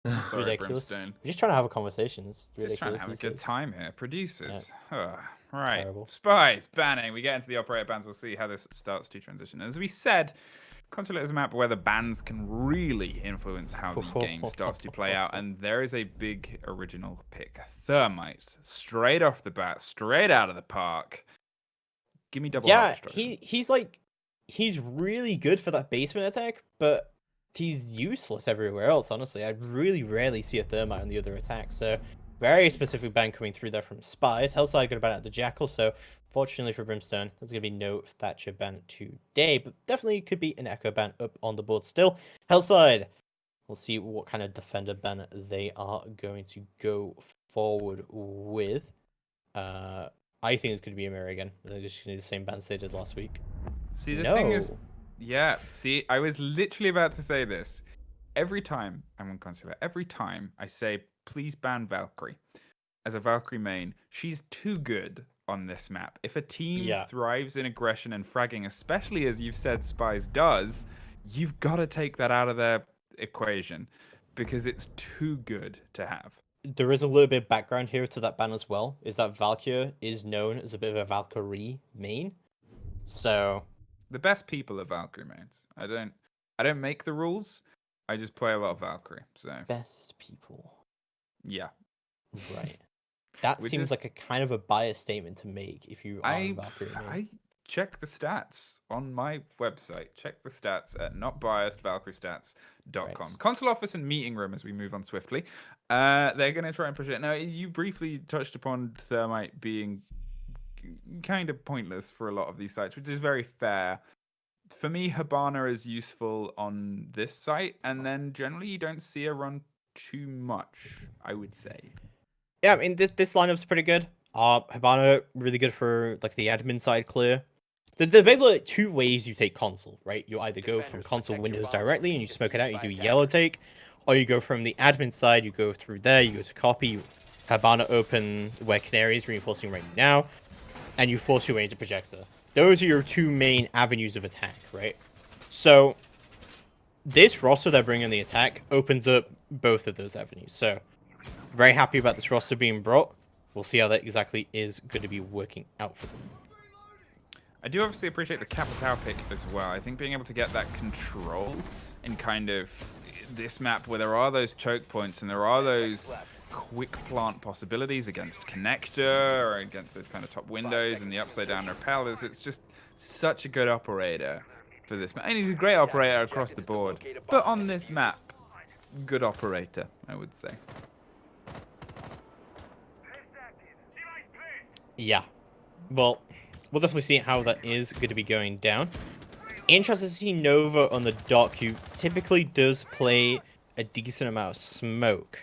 Sorry, Ridiculous. Brimstone. We're just trying to have a conversation. It's Just trying to ridiculous have a these good days. time here. Yeah, Producers. Right. terrible. SPYS, banning. We get into the operator bans. We'll see how this starts to transition. As we said, Consulate is a map where the bans can really influence how the game starts to play out. And there is a big original pick. Thermite. Straight off the bat. Straight out of the park. Give me double heart Yeah, destruction. he's really good for that basement attack, but he's useless everywhere else, honestly. I really rarely see a Thermite on the other attacks, so very specific ban coming through there from SPYS. Hellside got a ban out the Jackal, so fortunately for Brimstone, there's going to be no Thatcher ban today, but definitely could be an Echo ban up on the board still. Hellside, we'll see what kind of defender ban they are going to go forward with. I think it's going to be a mirror again. They're just going to do the same bans they did last week. See, the thing is, No. yeah, see, I was literally about to say this. Every time I'm on Consular, every time I say, please ban Valkyrie as a Valkyrie main, she's too good on this map. If a team Yeah. thrives in aggression and fragging, especially as you've said SPYS does, you've got to take that out of their equation because it's too good to have. There is a little bit of background here to that ban as well. Is that Valkyrie is known as a bit of a Valkyrie main. So The best people are Valkyrie mains. I don't make the rules. I just play a lot of Valkyrie. So best people. yeah. Right. That Which seems is like a kind of a biased statement to make if you are a I Valkyrie main. I check the stats on my website. Check the stats at notbiasedvalkyriestats.com. Right. Console office and meeting room as we move on swiftly. They're going to try and push it. Now, you briefly touched upon Thermite being kind of pointless for a lot of these sites, which is very fair. For me, Hibana is useful on this site, and then generally you don't see her run too much, I would say. Yeah, I mean this lineup's pretty good. Hibana really good for like the admin side clear. There's basically like, two ways you take console, right? You either go from console windows directly and you smoke it out, you do yellow take, or you go from the admin side, you go through there, you go to copy, you Hibana open where Canary is reinforcing right now, and you force your way into projector. Those are your two main avenues of attack, right? So this roster they're bringing the attack opens up both of those avenues. So very happy about this roster being brought. We'll see how that exactly is going to be working out for them. I do obviously appreciate the Capital pick as well. I think being able to get that control in kind of this map where there are those choke points and there are those quick plant possibilities against Connector or against those kind of top windows and the upside down repellers, it's just such a good operator for this map. And he's a great operator across the board. But on this map, good operator, I would say. Yeah. Well, we'll definitely see how that is going to be going down. Interested to see Nova on the dock, who typically does play a decent amount of smoke.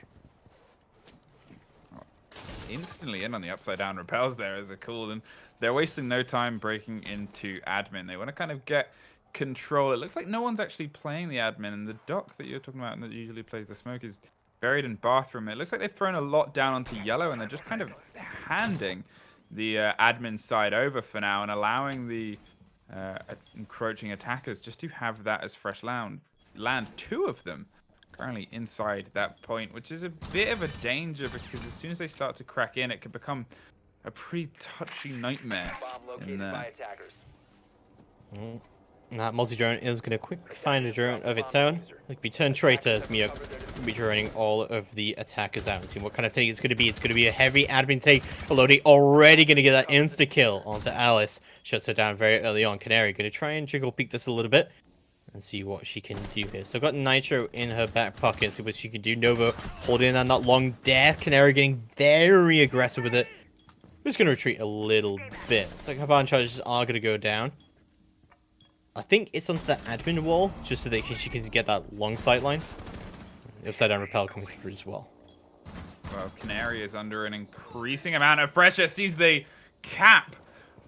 Instantly in on the upside down repels there as a cool, and they're wasting no time breaking into admin. They want to kind of get control. It looks like no one's actually playing the admin, and the dock that you're talking about and that usually plays the smoke is buried in bathroom. It looks like they've thrown a lot down onto yellow, and they're just kind of handing the admin side over for now and allowing the encroaching attackers just to have that as fresh land. Two of them currently inside that point, which is a bit of a danger because as soon as they start to crack in, it can become a pretty touchy nightmare in there. That multi-drone is going to quickly find a drone of its own. Like be turned traitor as Miux will be droning all of the attackers out and see what kind of take it's going to be. It's going to be a heavy admin take. Elodie already going to get that insta-kill onto Alice. Shuts her down very early on. Canary going to try and jiggle peek this a little bit and see what she can do here. So got Nitro in her back pocket. See what she can do. Nova holding on that long death. Canary getting very aggressive with it. Just going to retreat a little bit. So Kaban charges are going to go down. I think it's onto the admin wall, just so that she can get that long sight line. The upside down repel coming through as well. Well, Canary is under an increasing amount of pressure. Sees the cap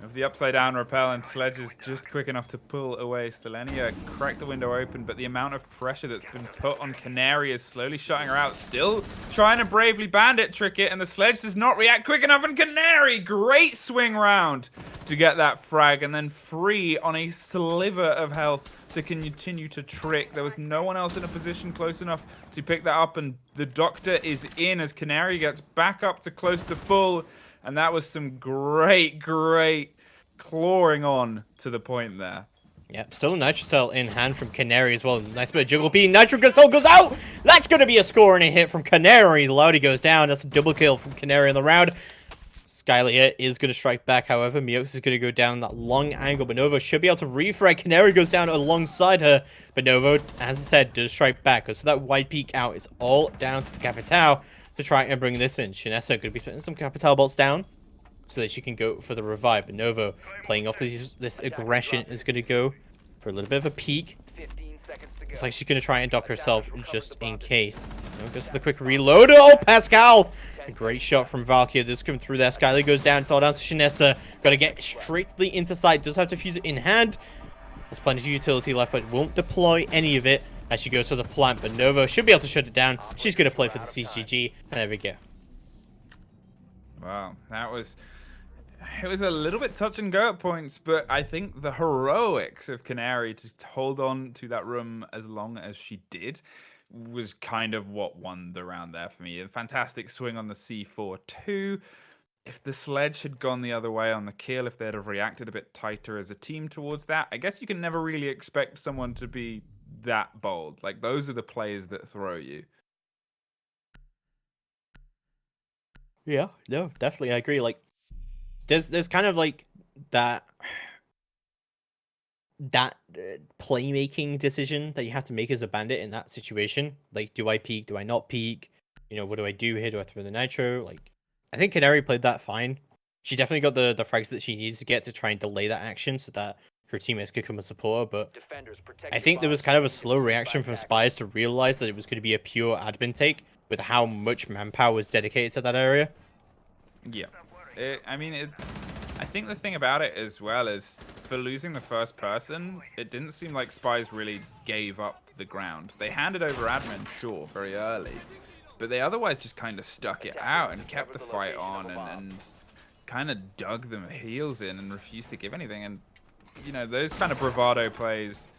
Of the upside down rappel, and Sledge is just quick enough to pull away. Stelenia cracked the window open, but the amount of pressure that's been put on Canary is slowly shutting her out. Still trying to bravely bandit trick it, and the Sledge does not react quick enough. And Canary, great swing round to get that frag, and then free on a sliver of health to continue to trick. There was no one else in a position close enough to pick that up, and the Doctor is in as Canary gets back up to close to full. And that was some great clawing on to the point there. Yep, still Nitro Cell in hand from Canary as well. Nice bit of juggle beam. Nitro Cell goes out! That's going to be a score and a hit from Canary. Loudy goes down. That's a double kill from Canary in the round. Skylier is going to strike back, however. Miox is going to go down that long angle. Bonovo should be able to refrag. Canary goes down alongside her. Bonovo, as I said, does strike back. So that wide peak out is all down to the Capital to try and bring this in. Shinessa going to be putting some Capital bolts down so that she can go for the revive. But Novo, playing off this aggression, is going to go for a little bit of a peek. It's like she's going to try and dock herself just in case. Goes for the quick reload. Oh, Pascal! A great shot from Valkyrie. This coming through there. Skyler goes down. It's all down to Shinessa. Got to get straightly into sight. Does have to fuse it in hand. There's plenty of utility left, but won't deploy any of it as she goes to the plant. But Novo should be able to shut it down. She's going to play for the CGG. And there we go. Wow, that was... It was a little bit touch and go at points, but I think the heroics of Canary to hold on to that room as long as she did was kind of what won the round there for me. A fantastic swing on the C4 too. If the Sledge had gone the other way on the kill, if they'd have reacted a bit tighter as a team towards that, I guess you can never really expect someone to be that bold. Like, those are the plays that throw you. Yeah, no, definitely, I agree. Like, there's kind of like that playmaking decision that you have to make as a bandit in that situation. Like, do I peek? Do I not peek? You know, what do I do here? Do I throw the nitro? Like, I think Canary played that fine. She definitely got the frags that she needs to get to try and delay that action so that her teammates could come and support her. But I think there was kind of a slow reaction from SPYS to realize that it was going to be a pure admin take with how much manpower was dedicated to that area. Yeah. I think the thing about it as well is for losing the first person, it didn't seem like SPYS really gave up the ground. They handed over admin, sure, very early, but they otherwise just kind of stuck it out and kept the fight on and kind of dug them heels in and refused to give anything. And, you know, those kind of bravado plays,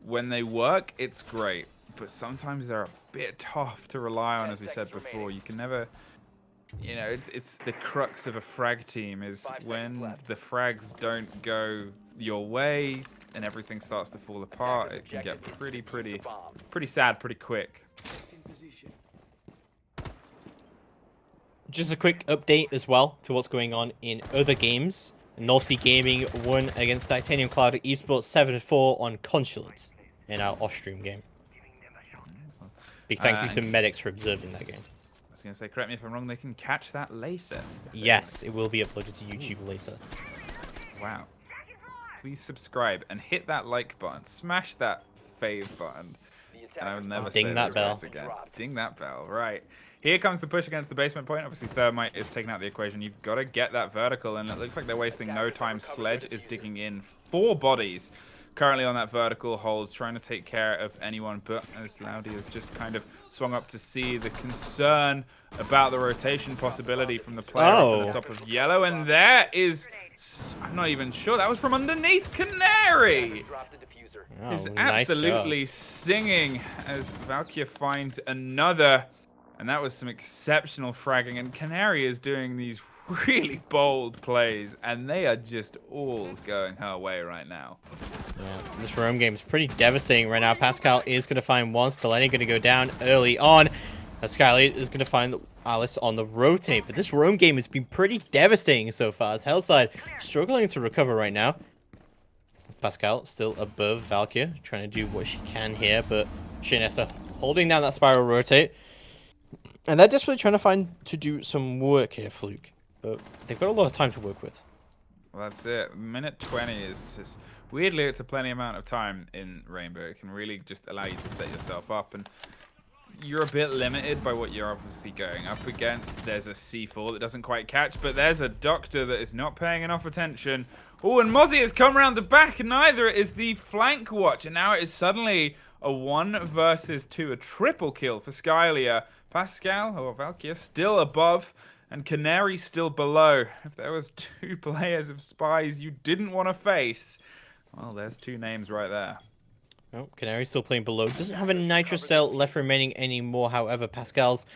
when they work, it's great, but sometimes they're a bit tough to rely on, as we said before. You can never... You know, it's the crux of a frag team is when the frags don't go your way and everything starts to fall apart, it can get pretty sad pretty quick. Just a quick update as well to what's going on in other games. North Sea Gaming won against Titanium Cloud Esport 7-4 on Consulate in our off-stream game. Big thank you to Medics for observing that game. I was going to say, correct me if I'm wrong, they can catch that later. Yes, it will be uploaded to YouTube later. Wow. Please subscribe and hit that like button. Smash that fave button. And I will never say those words again. Ding that bell. Right. Here comes the push against the basement point. Obviously, Thermite is taking out the equation. You've got to get that vertical, and it looks like they're wasting no time. Sledge is digging in 4 bodies. Currently on that vertical, Holds trying to take care of anyone, but as Loudy has just kind of swung up to see the concern about the rotation possibility from the player up on the top of yellow, and there is, I'm not even sure, that was from underneath Canary. Is absolutely singing as Valkyrie finds another, and that was some exceptional fragging, and Canary is doing these really bold plays, and they are just all going her way right now. Yeah, this roam game is pretty devastating right now. Pascal is going to find one. Steleni going to go down early on. Skyly is going to find Alice on the rotate, but this roam game has been pretty devastating so far, as Hellside struggling to recover right now. Pascal still above Valkyrie, trying to do what she can here, but Shinessa holding down that spiral rotate. And they're desperately trying to do some work here, Fluke. But they've got a lot of time to work with. Well, that's it. Minute 20 is weirdly, it's a plenty amount of time in Rainbow. It can really just allow you to set yourself up, and you're a bit limited by what you're obviously going up against. There's a C4 that doesn't quite catch, but there's a Doctor that is not paying enough attention. Oh, and Mozzie has come around the back, and neither is the flank watch. And now it is suddenly a 1 versus 2, a triple kill for Skylia. Pascal, or Valkyr, still above, and Canary still below. If there was 2 players of SPYS you didn't want to face, well, there's 2 names right there. Oh, Canary still playing below. Doesn't have a Nitro cell left remaining anymore. However, Pascal's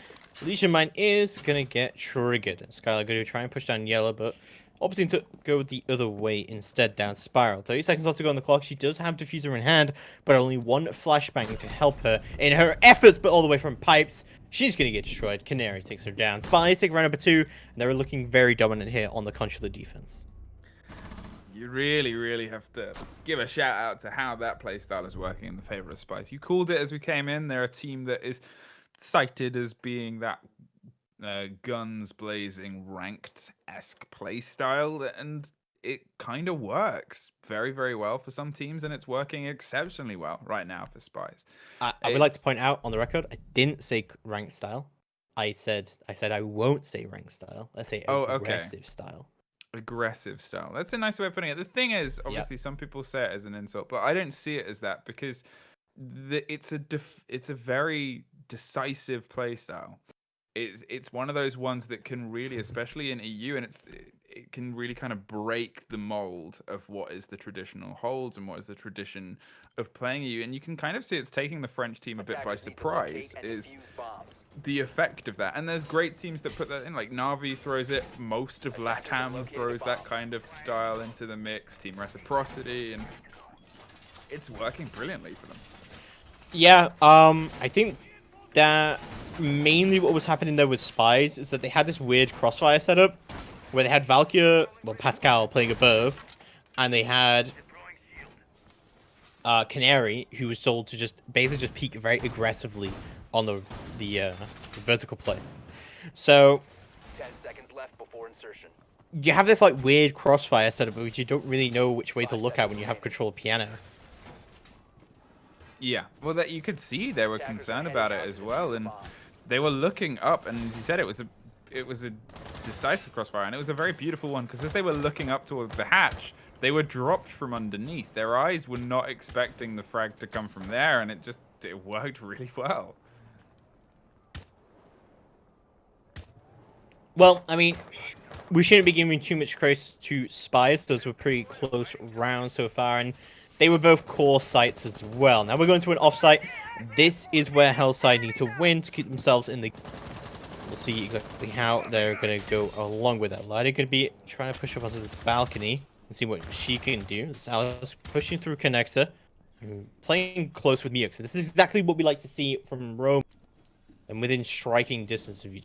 Legion Mine is going to get triggered. Skylar going to try and push down Yellow, but opting to go the other way instead, down Spiral. 30 seconds left to go on the clock. She does have Diffuser in hand, but only 1 flashbang to help her in her efforts, but all the way from Pipes. She's going to get destroyed. Canary takes her down. SPYS take round number 2, and they're looking very dominant here on the consular defense. You really have to give a shout out to how that playstyle is working in the favor of SPYS. You called it as we came in. They're a team that is cited as being that guns blazing ranked-esque playstyle, and it kind of works very well for some teams, and it's working exceptionally well right now for SPYS. I would like to point out on the record, I didn't say ranked style. I said I won't say ranked style. I say aggressive style. Aggressive style. That's a nice way of putting it. The thing is, obviously, some people say it as an insult, but I don't see it as that because it's a very decisive play style. It's one of those ones that can really, especially in EU, and it can really kind of break the mold of what is the traditional holds and what is the tradition of playing EU. And you can kind of see it's taking the French team a bit by surprise. Is the effect of that. And there's great teams that put that in, like Na'Vi throws it, most of LATAM throws that kind of style into the mix, Team Reciprocity, and it's working brilliantly for them. Yeah, I think that mainly what was happening there with SPYS is that they had this weird crossfire setup where they had Valkyr, well, Pascal playing above, and they had Canary, who was told to just basically just peek very aggressively on the vertical play. So 10 seconds left before insertion. You have this like weird crossfire setup, which you don't really know which way to look at when you have control of piano. Yeah, well, that you could see they were concerned about it as well, and they were looking up, and as you said, it was a decisive crossfire, and it was a very beautiful one because as they were looking up towards the hatch, they were dropped from underneath. Their eyes were not expecting the frag to come from there, and it worked really well. Well, I mean, we shouldn't be giving too much credit to SPYS. Those were pretty close rounds so far, and they were both core sites as well. Now we're going to an offsite. This is where Hellside need to win to keep themselves in the... We'll see exactly how they're going to go along with that. Lydia going to be trying to push up onto this balcony and see what she can do. Alice pushing through connector, playing close with Miox. This is exactly what we like to see from Rome, and within striking distance of you.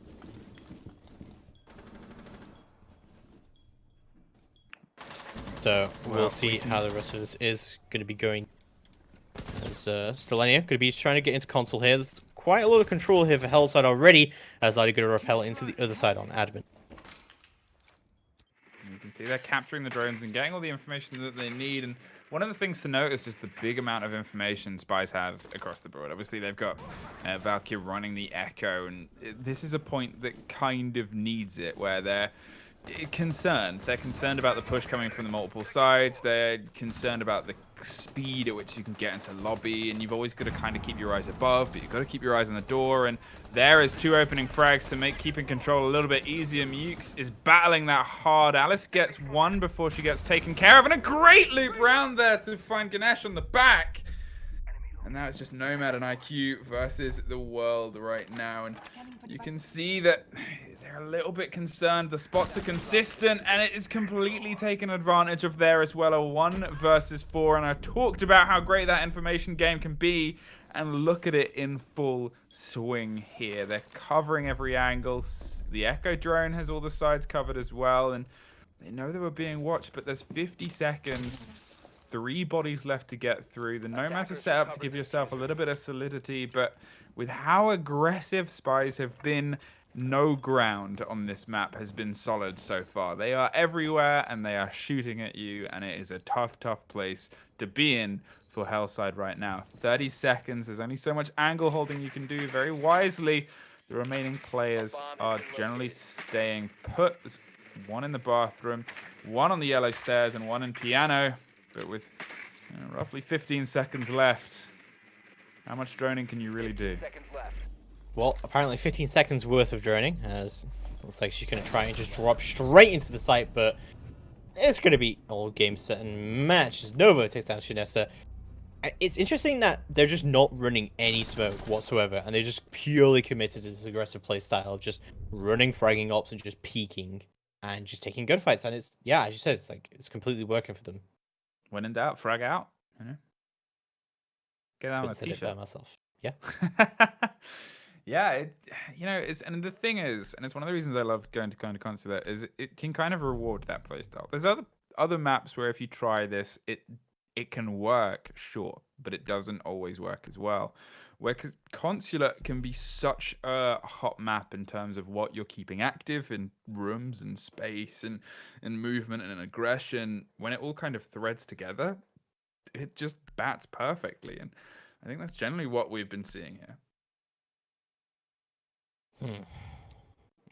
So we'll see how the rest of this is going to be going. As Stelenia going to be trying to get into console here. There's quite a lot of control here for Hellside already, as Lydia going to repel into the other side on admin. You can see they're capturing the drones and getting all the information that they need. And one of the things to note is just the big amount of information SPYS has across the board. Obviously, they've got Valkyr running the Echo, and this is a point that kind of needs it, where they're concerned. They're concerned about the push coming from the multiple sides. They're concerned about the speed at which you can get into lobby, and you've always got to kind of keep your eyes above, but you've got to keep your eyes on the door. And there is 2 opening frags to make keeping control a little bit easier. Mukes is battling that hard. Alice gets 1 before she gets taken care of, and a great loop round there to find Ganesh on the back. And now it's just Nomad and IQ versus the world right now. And you can see that they're a little bit concerned. The spots are consistent, and it is completely taken advantage of there as well. A 1 versus 4. And I talked about how great that information game can be. And look at it in full swing here. They're covering every angle. The Echo drone has all the sides covered as well. And they know they were being watched, but there's 50 seconds. 3 bodies left to get through. The Nomads are set up to give yourself a little bit of solidity, but with how aggressive SPYS have been, no ground on this map has been solid so far. They are everywhere, and they are shooting at you, and it is a tough place to be in for Hellside right now. 30 seconds. There's only so much angle holding you can do. Very wisely, the remaining players are generally staying put. one in the bathroom, one on the yellow stairs, and one in piano. But with roughly 15 seconds left, how much droning can you really do? Seconds left. Well, apparently 15 seconds worth of droning, as looks like she's going to try and just drop straight into the site, but it's going to be all game set and match as Nova takes down Shinessa. It's interesting that they're just not running any smoke whatsoever, and they're just purely committed to this aggressive play style of just running fragging ops and just peeking and just taking gunfights. And it's, yeah, as you said, it's completely working for them. When in doubt, frag out. Get out on a Couldn't say it by t-shirt. myself. Yeah. Yeah, and the thing is, and it's one of the reasons I love going to kind of concert is it can kind of reward that playstyle. There's other maps where if you try this, it can work, sure, but it doesn't always work as well. Where Consulate can be such a hot map in terms of what you're keeping active in rooms and space and movement and aggression. When it all kind of threads together, it just bats perfectly, and I think that's generally what we've been seeing here.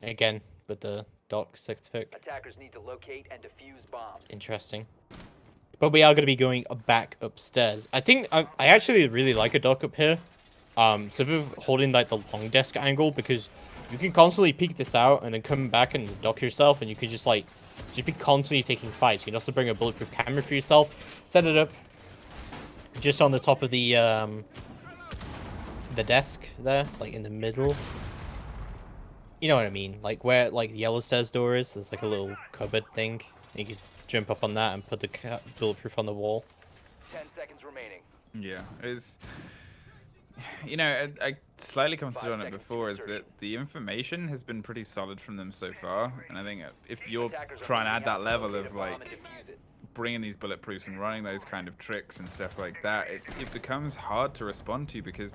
Again, with the Doc 6th pick. Attackers need to locate and defuse bombs. Interesting. But we are going to be going back upstairs. I think I actually really like a Doc up here. Sort of holding like the long desk angle, because you can constantly peek this out and then come back and dock yourself, and you can just be constantly taking fights. You can also bring a bulletproof camera for yourself, set it up just on the top of the desk there, like in the middle. You know what I mean? Like where the yellow stairs door is, there's like a little cupboard thing. You can jump up on that and put the bulletproof on the wall. 10 seconds remaining. Yeah, it's... I slightly commented on it before, is that the information has been pretty solid from them so far, and I think if you're trying to add that level of bringing these bulletproofs and running those kind of tricks and stuff like that, it becomes hard to respond to, because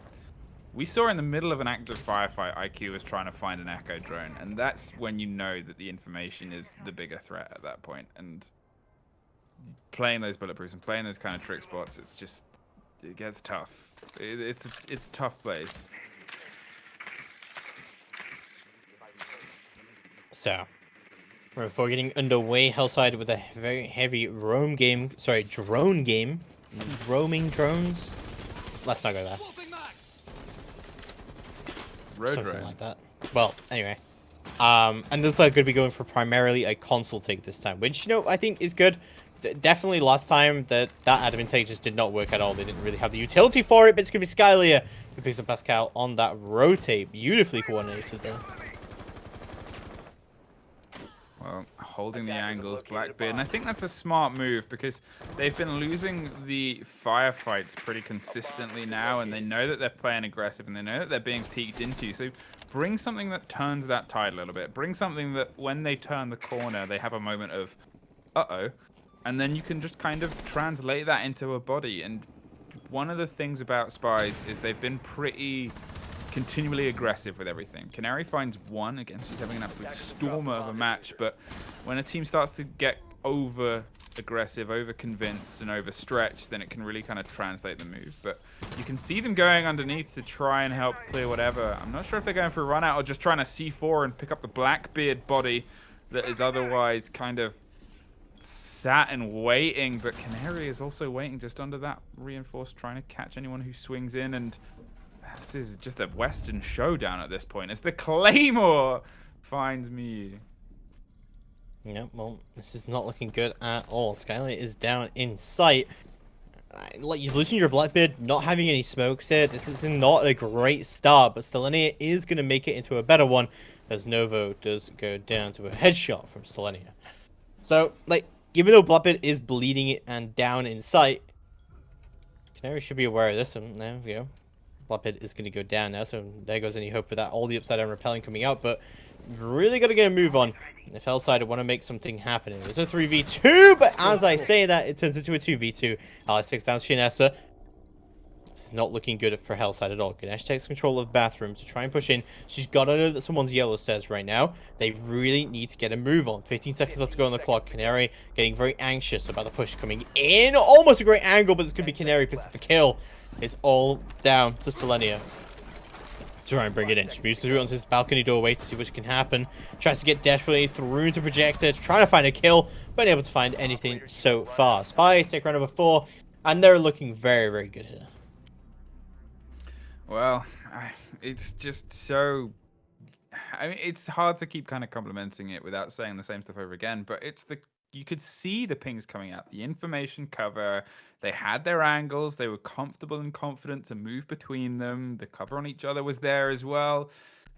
we saw in the middle of an active firefight, IQ was trying to find an echo drone, and that's when you know that the information is the bigger threat at that point. And playing those bulletproofs and playing those kind of trick spots, it gets tough. It's a tough place. So, before getting underway, Hellside with a very heavy drone game. Roaming drones. Let's not go there. Road Something drone. like that. Well, anyway. And this side could be going for primarily a console take this time, which, I think is good. Definitely last time that admin take just did not work at all. They didn't really have the utility for it, but it's going to be Skylia who picks up Pascal on that rotate. Beautifully coordinated there. Well, holding the angles, Blackbeard, and I think that's a smart move, because they've been losing the firefights pretty consistently now, and they know that they're playing aggressive, and they know that they're being peeked into. So bring something that turns that tide a little bit. Bring something that when they turn the corner, they have a moment of, uh-oh, and then you can just kind of translate that into a body. And one of the things about SPYS is they've been pretty continually aggressive with everything. Canary finds one. Again, she's having an absolute stormer of a match, but when a team starts to get over aggressive, over convinced, and overstretched, then it can really kind of translate the move. But you can see them going underneath to try and help clear whatever. I'm not sure if they're going for a run out or just trying to C4 and pick up the Blackbeard body that is otherwise kind of sat and waiting, but Canary is also waiting just under that reinforced, trying to catch anyone who swings in. And this is just a Western showdown at this point as the Claymore finds me. Yep, well, this is not looking good at all. Skylight is down in sight. Like, you're losing your Blackbeard, not having any smokes here. This is not a great start, but Stelenia is going to make it into a better one, as Novo does go down to a headshot from Stelenia. So, even though Blackbeard is bleeding and down in sight, Canary should be aware of this one. There we go. Blackbeard is going to go down now, so there goes any hope of that. All the upside down repelling coming out, but really got to get a move on if Hellside want to make something happen. It was a 3v2, but as I say that, it turns into a 2v2. Alex takes down Shinessa. This is not looking good for Hellside at all. Ganesh takes control of bathroom to try and push in. She's got to know that someone's yellow stairs right now. They really need to get a move on. 15 seconds left to go on the clock. Canary getting very anxious about the push coming in. Almost a great angle, but this could be Canary picks up the kill. It's all down to Stelenia. try and bring it in. She moves through onto this balcony doorway to see what can happen. Tries to get desperately through to projector, trying to find a kill, but unable to find anything so far. SPYS take round number 4, and they're looking very, very good here. Well, it's just so. I mean, it's hard to keep kind of complimenting it without saying the same stuff over again, but it's the. You could see the pings coming out, the information cover. They had their angles. They were comfortable and confident to move between them. The cover on each other was there as well.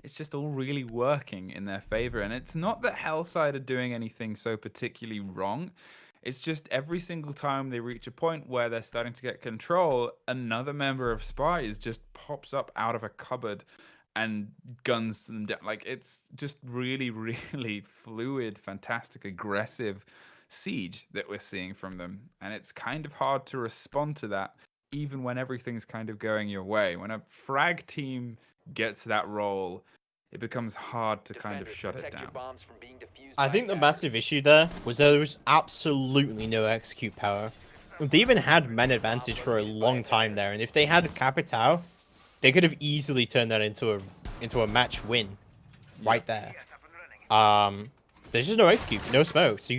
It's just all really working in their favor. And it's not that Hellside are doing anything so particularly wrong. It's just every single time they reach a point where they're starting to get control, another member of SPYS just pops up out of a cupboard and guns them down. Like, it's just really, really fluid, fantastic, aggressive siege that we're seeing from them. And it's kind of hard to respond to that, even when everything's kind of going your way. When a frag team gets that role, it becomes hard to kind of shut it down. I think the massive issue there was there was absolutely no execute power. They even had man advantage for a long time there, and if they had Capitao, they could have easily turned that into a match win, right there. There's just no execute, no smoke. So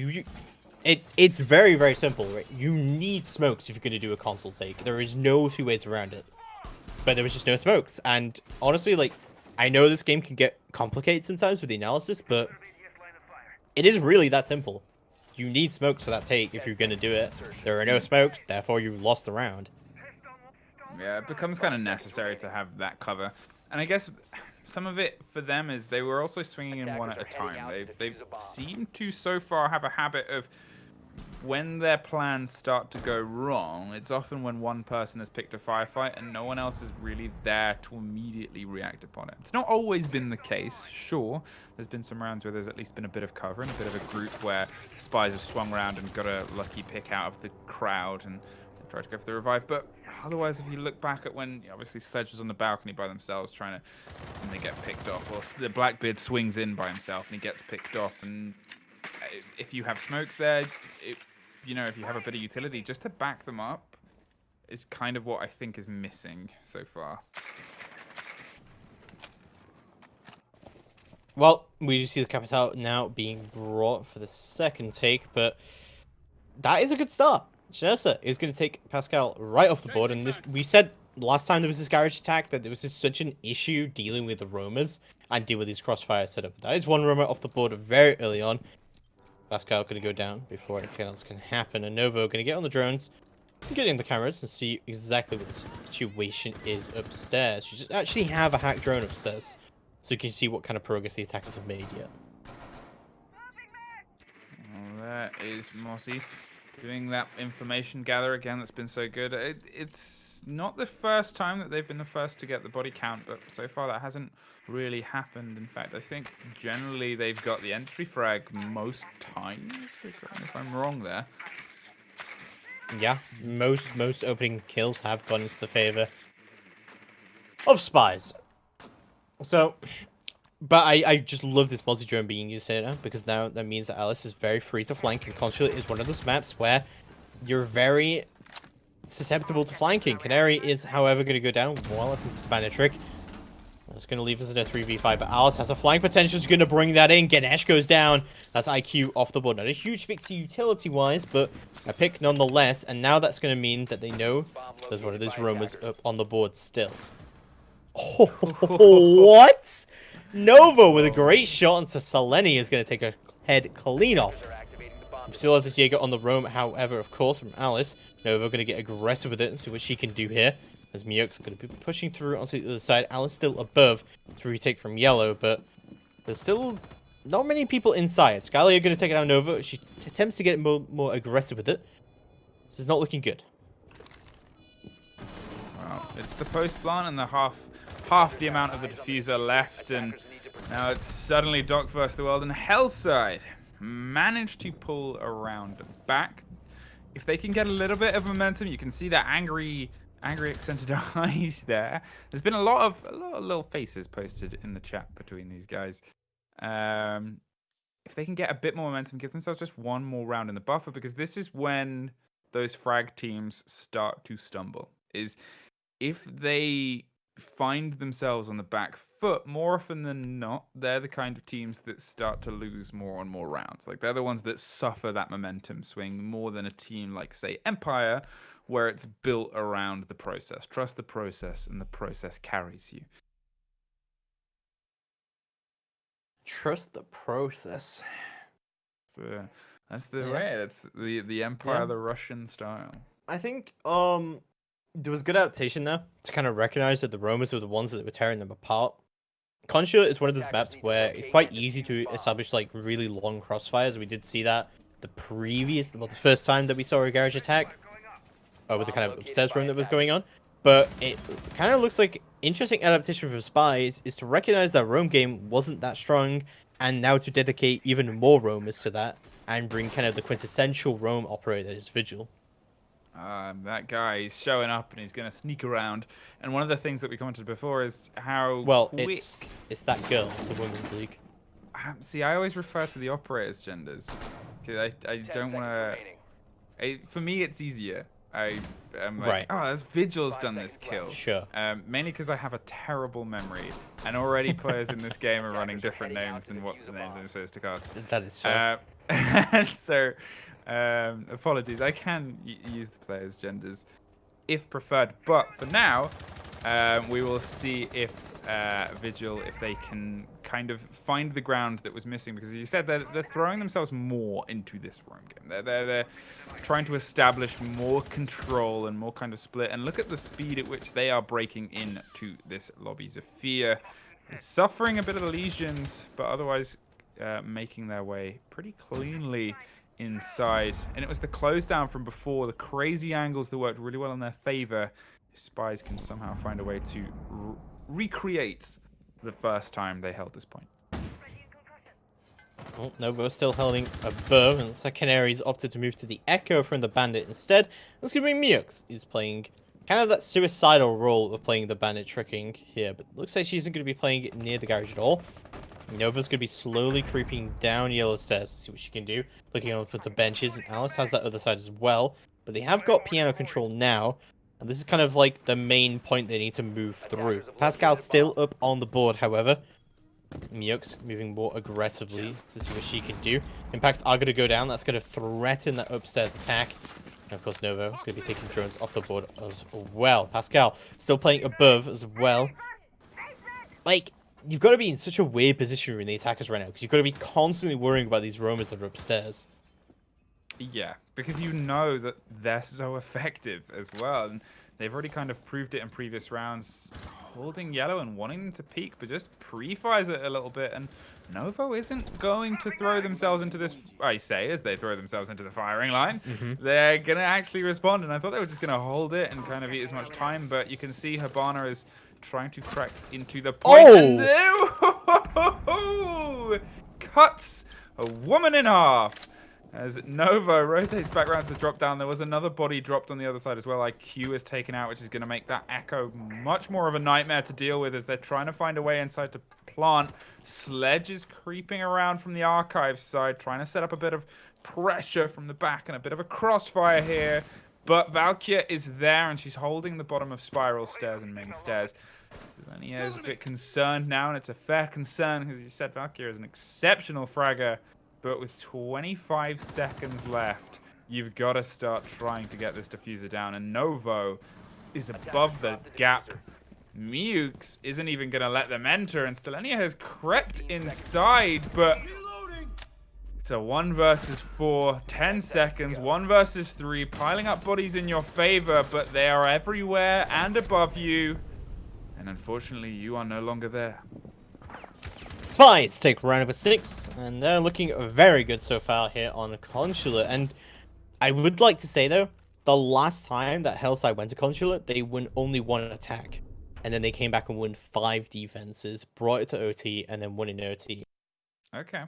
it's very, very simple, right? You need smokes if you're going to do a console take. There is no two ways around it. But there was just no smokes, and honestly, like, I know this game can get complicated sometimes with the analysis, but it is really that simple. You need smokes for that take if you're going to do it. There are no smokes, therefore you lost the round. Yeah, it becomes kind of necessary to have that cover. And I guess some of it for them is they were also swinging in one at a time. They seem to so far have a habit of, when their plans start to go wrong, it's often when one person has picked a firefight and no one else is really there to immediately react upon it. It's not always been the case, sure. There's been some rounds where there's at least been a bit of cover and a bit of a group where SPYS have swung around and got a lucky pick out of the crowd and tried to go for the revive. But otherwise, if you look back at when, obviously, Sledge was on the balcony by themselves trying to, and they get picked off, or the Blackbeard swings in by himself and he gets picked off, and if you have smokes there, you know, if you have a bit of utility, just to back them up is kind of what I think is missing so far. Well, we do see the Capital now being brought for the second take, but that is a good start. Shenessa is going to take Pascal right off the board, and this, we said last time there was this garage attack that there was just such an issue dealing with the roamers and deal with these crossfire setup. That is one roamer off the board very early on. Pascal going to go down before anything else can happen, and Novo going to get on the drones, get in the cameras, and see exactly what the situation is upstairs. You just actually have a hack drone upstairs, so you can see what kind of progress the attackers have made yet. Well, there is Mossy doing that information gather again. That's been so good. It's not the first time that they've been the first to get the body count, but so far that hasn't really happened. In fact, I think generally they've got the entry frag most times. Correct me if I'm wrong there. Yeah, most opening kills have gone into the favor of SPYS. So, but I just love this multi-drone being used here now, because now that means that Alice is very free to flank, and Consulate is one of those maps where you're very susceptible to flanking. Canary is, however, going to go down well attempted to ban a trick. That's going to leave us in a 3v5, but Alice has a flank potential. She's going to bring that in. Ganesh goes down. That's IQ off the board. Not a huge pick to utility-wise, but a pick nonetheless, and now that's going to mean that they know there's one of those roamers up on the board still. Oh, what? Novo with a great shot onto Selene is going to take a head clean off. We still have this Jaeger on the roam, however, of course, from Alice. Novo going to get aggressive with it and see what she can do here. As Miyok's going to be pushing through onto the other side. Alice still above to retake from Yellow, but there's still not many people inside. Scalia going to take it down Nova. She attempts to get more aggressive with it. This is not looking good. Well, it's the post plant and the half the amount of the diffuser left, and now it's suddenly Doc versus the world, and Hellside managed to pull around back. If they can get a little bit of momentum, you can see that angry accented eyes there. There's been a lot of little faces posted in the chat between these guys. If they can get a bit more momentum, give themselves just one more round in the buffer, because this is when those frag teams start to stumble. Is if they find themselves on the back foot more often than not, they're the kind of teams that start to lose more and more rounds. Like they're the ones that suffer that momentum swing more than a team like, say, Empire, where it's built around the process. Trust the process, and the process carries you. Trust the process. That's the Yeah. way. That's the Empire, the Russian style. I think there was good adaptation there to kind of recognize that the Romans were the ones that were tearing them apart. Consulate is one of those maps where it's quite easy to establish like really long crossfires. We did see that the first time that we saw a garage attack with the kind of upstairs room that was going on. But it kind of looks like interesting adaptation for SPYS is to recognize that roam game wasn't that strong, and now to dedicate even more roamers to that and bring kind of the quintessential roam operator that is Vigil. That guy, he's showing up and he's going to sneak around. And one of the things that we commented before is how quick... It's that girl. It's a women's league. See, I always refer to the operators' genders. Because I don't want to... For me, it's easier. I'm like, oh, that's Vigil's done this kill. Sure. Mainly because I have a terrible memory. And already players in this game are running different names than what the names I'm supposed to cast. That is fair. So... apologies, I can use the players' genders if preferred, but for now, we will see if Vigil, if they can kind of find the ground that was missing, because as you said, they're throwing themselves more into this roam game. They're trying to establish more control and more kind of split, and look at the speed at which they are breaking into this lobby. Zofia is suffering a bit of lesions, but otherwise making their way pretty cleanly inside. And it was the close down from before, the crazy angles that worked really well in their favor. SPYS can somehow find a way to recreate the first time they held this point. Oh, Novo still holding above, and the Canaries opted to move to the Echo from the Bandit instead. That's going to be Mux, who's playing kind of that suicidal role of playing the Bandit tricking here, but looks like she isn't going to be playing it near the garage at all. Nova's going to be slowly creeping down yellow stairs to see what she can do, looking up at the benches, and Alice has that other side as well. But they have got piano control now, and this is kind of like the main point they need to move through. Pascal's still up on the board, however. Mux moving more aggressively to see what she can do. Impacts are going to go down. That's going to threaten that upstairs attack. And of course, Nova going to be taking drones off the board as well. Pascal still playing above as well. Like, you've got to be in such a weird position in the attackers right now, because you've got to be constantly worrying about these roamers that are upstairs. Yeah, because you know that they're so effective as well. And they've already kind of proved it in previous rounds, holding yellow and wanting them to peek, but just pre-fires it a little bit. And Novo isn't going to throw themselves into this, I say, as they throw themselves into the firing line. They're going to actually respond. And I thought they were just going to hold it and kind of eat as much time, but you can see Habana is trying to crack into the point. Oh! And cuts a woman in half. As Nova rotates back around to the drop down, there was another body dropped on the other side as well. IQ is taken out, which is going to make that Echo much more of a nightmare to deal with as they're trying to find a way inside to plant. Sledge is creeping around from the archive side, trying to set up a bit of pressure from the back and a bit of a crossfire here. But Valkyria is there, and she's holding the bottom of spiral stairs and main stairs. Selenia is a bit concerned now, and it's a fair concern, because you said Valkyria is an exceptional fragger. But with 25 seconds left, you've got to start trying to get this diffuser down. And Novo is above the gap. Mux isn't even going to let them enter. And Stelenia has crept inside, but it's a 1 versus 4, 10 seconds, 1 versus 3, piling up bodies in your favor, but they are everywhere and above you. And unfortunately, you are no longer there. SPYS take round number 6, and they're looking very good so far here on Consulate. And I would like to say, though, the last time that Hellside went to Consulate, they won only 1 attack. And then they came back and won 5 defenses, brought it to OT, and then won in OT. Okay.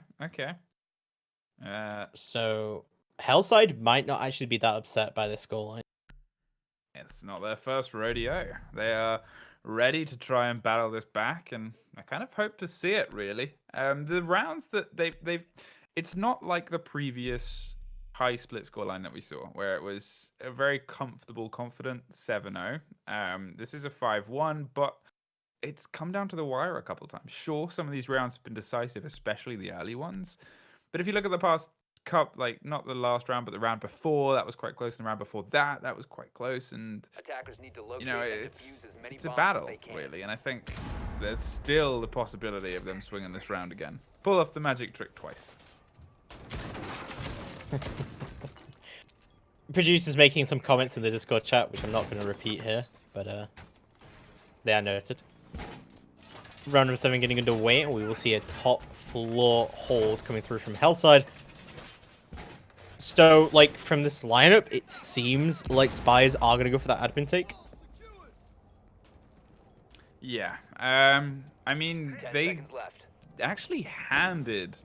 So Hellside might not actually be that upset by this scoreline. It's not their first rodeo. They are ready to try and battle this back, and I kind of hope to see it, really. The rounds that they've it's not like the previous high split scoreline that we saw, where it was a very comfortable, confident 7-0. This is a 5-1, but it's come down to the wire a couple of times. Sure, some of these rounds have been decisive, especially the early ones. But if you look at the past cup, like not the last round, but the round before, that was quite close. And the round before that, that was quite close. And Attackers need to locate you know, and defuse as many it's a bombs as battle they can. really, and I think there's still the possibility of them swinging this round again. Pull off the magic trick twice. Producers making some comments in the Discord chat, which I'm not going to repeat here, but they are noted. Round number 7 getting underway, and we will see a top floor hold coming through from Hellside. So, like, from this lineup, it seems like SPYS are going to go for that admin take. Yeah. I mean, 10 they seconds left. actually handed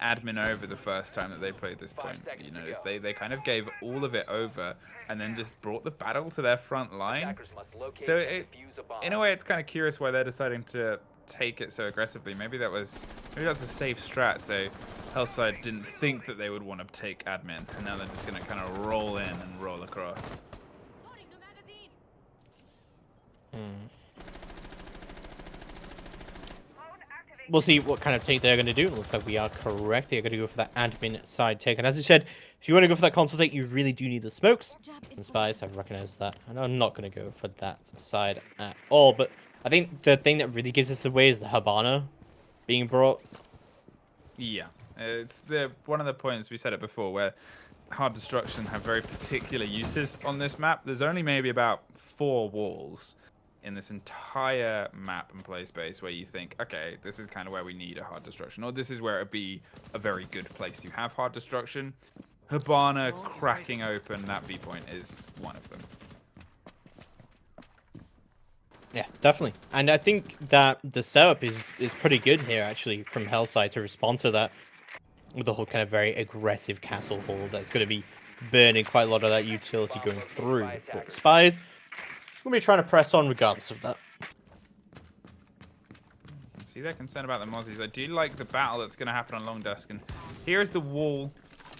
admin over the first time that they played this 5 point. seconds You to notice go. they kind of gave all of it over and then just brought the battle to their front line. Attackers must locate So and defuse a bomb. in a way, it's kind of curious why they're deciding to take it so aggressively. Maybe that's a safe strat. So Hellside didn't think that they would want to take admin, and now they're just gonna kind of roll in and roll across. We'll see what kind of take they're going to do. It looks like we are correct. They're going to go for that admin side take. And as I said, if you want to go for that console take, you really do need the smokes. And SPYS have recognized that. And I'm not going to go for that side at all. But I think the thing that really gives us away is the Habana being brought. Yeah, it's one of the points we said it before, where hard destruction have very particular uses on this map. There's only maybe about 4 walls in this entire map and play space where you think, okay, this is kind of where we need a hard destruction, or this is where it'd be a very good place to have hard destruction. Habana cracking open that B point is one of them. Yeah, definitely. And I think that the setup is pretty good here, actually, from Hellside to respond to that. With the whole kind of very aggressive castle hold that's going to be burning quite a lot of that utility going through. But SPYS will be trying to press on regardless of that. See, they're concerned about the Mozzies. I do like the battle that's going to happen on long desk, and here is the wall.